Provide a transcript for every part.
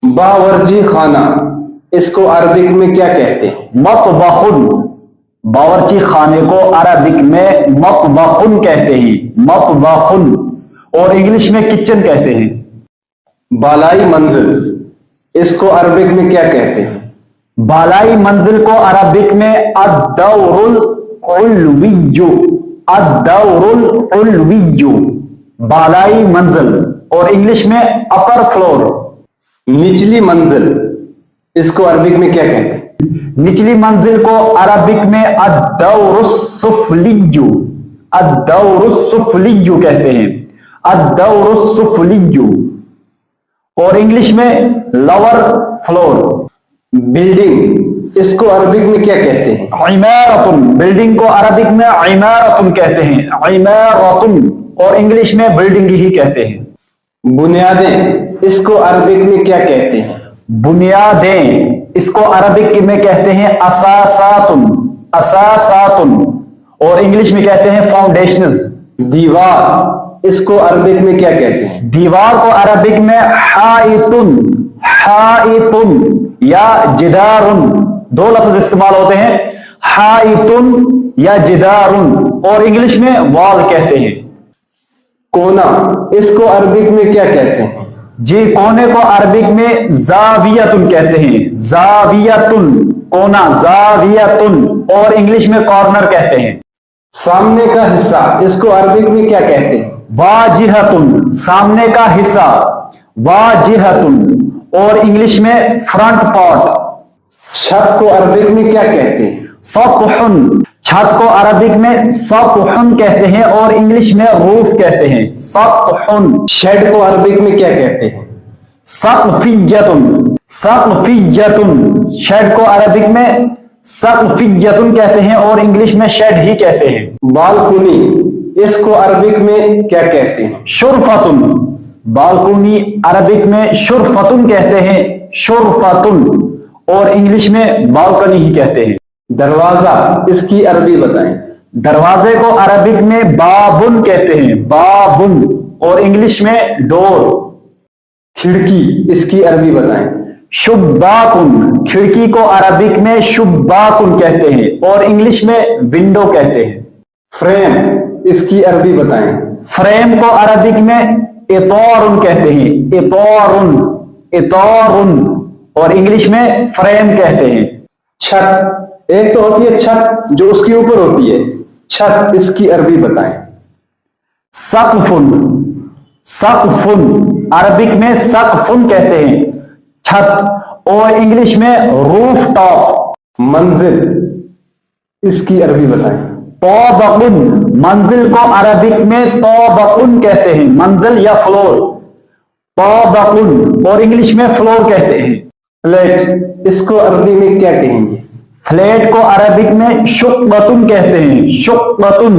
बावर्ची खाना, इसको अरबिक में क्या कहते हैं? मतबखुन, बावर्ची खाने को अरबिक में मतबखुन कहते हैं, मतबखुन, और इंग्लिश में किचन कहते हैं। बालाई मंजिल, इसको अरबिक में क्या कहते हैं? बालाई मंजिल को अरबिक में अद्दौरुल उल्विय्यु, अद्दौरुल उल्विय्यु, बालाई मंजिल, और इंग्लिश में अपर फ्लोर। निचली मंजिल, इसको अरबिक में क्या कहते हैं? निचली मंजिल को अरबिक में अद्दौरुस्सुफलिय्यु, अद्दौरुस्सुफलिय्यु कहते हैं, अद्दौरुस्सुफलिय्यु, और इंग्लिश में लोअर फ्लोर। बिल्डिंग, इसको अरबिक में क्या कहते हैं? इमारतुन, बिल्डिंग को अरबिक में इमारतुन कहते हैं, इमारतुन, और इंग्लिश में बिल्डिंग ही कहते हैं। बुनियादें, इसको अरबिक में क्या कहते हैं? बुनियादें, इसको अरबिक में कहते हैं असासातुन, असासातुन, और इंग्लिश में कहते हैं फाउंडेशंस। दीवार, इसको अरबिक में क्या कहते हैं? दीवार को अरबिक में हाइतुन, हाइतुन या जिदारुन, दो लफ्ज इस्तेमाल होते हैं, हाइतुन या जिदारुन, और इंग्लिश में वॉल कहते हैं। कोना, इसको अरबिक में क्या कहते हैं? जी, कोने को अरबिक में जावियतुन कहते हैं, जावियतुन, कोना, जावियतुन, और इंग्लिश में कॉर्नर कहते हैं। सामने का हिस्सा, इसको अरबिक में क्या कहते हैं? वाजिहतुन, सामने का हिस्सा, वाजिहतुन, और इंग्लिश में फ्रंट पार्ट। छत को अरबिक में क्या कहते हैं? सतहुन, छत को अरबिक में सतहुन कहते हैं, और इंग्लिश में रूफ कहते हैं, सतहुन। शेड को अरबिक में क्या कहते हैं? सक़फ़िय्यतुन, सक़फ़िय्यतुन, शेड को अरबिक में सक़फ़िय्यतुन कहते हैं, और इंग्लिश में शेड ही कहते हैं। बालकुनी, इसको अरबिक में क्या कहते हैं? शुरफतुन, बालकुनी अरबिक में शुरफतुन कहते हैं, शुरफतुन, और इंग्लिश में बालकनी ही कहते हैं। दरवाजा, इसकी अरबी बताएं। दरवाजे को अरबिक में बाबुन कहते हैं, बाबुन, और इंग्लिश में डोर। खिड़की, इसकी अरबी बताएं। शुब्बाकुन, खिड़की को अरबिक में शुब्बाकुन कहते हैं, और इंग्लिश में विंडो कहते हैं। फ्रेम, इसकी अरबी बताएं। फ्रेम को अरबिक में इतौरुन कहते हैं, इतौरुन, इतौरुन, और इंग्लिश में फ्रेम कहते हैं। छत, एक तो होती है छत जो उसके ऊपर होती है, छत, इसकी अरबी बताएं। सक़फ़ुन, सक़फ़ुन, अरबिक में सक़फ़ुन कहते हैं, छत, और इंग्लिश में रूफ टॉप। मंजिल, इसकी अरबी बताएं। तौबकुन, मंजिल को अरबिक में तौबकुन कहते हैं, मंजिल या फ्लोर, तौबकुन, और इंग्लिश में फ्लोर कहते हैं। फ्लैट, इसको अरबी में क्या कहेंगे? फ्लैट को अरबिक में शुक्बतुन कहते हैं, शुक्बतुन,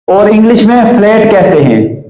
और इंग्लिश में फ्लैट कहते हैं।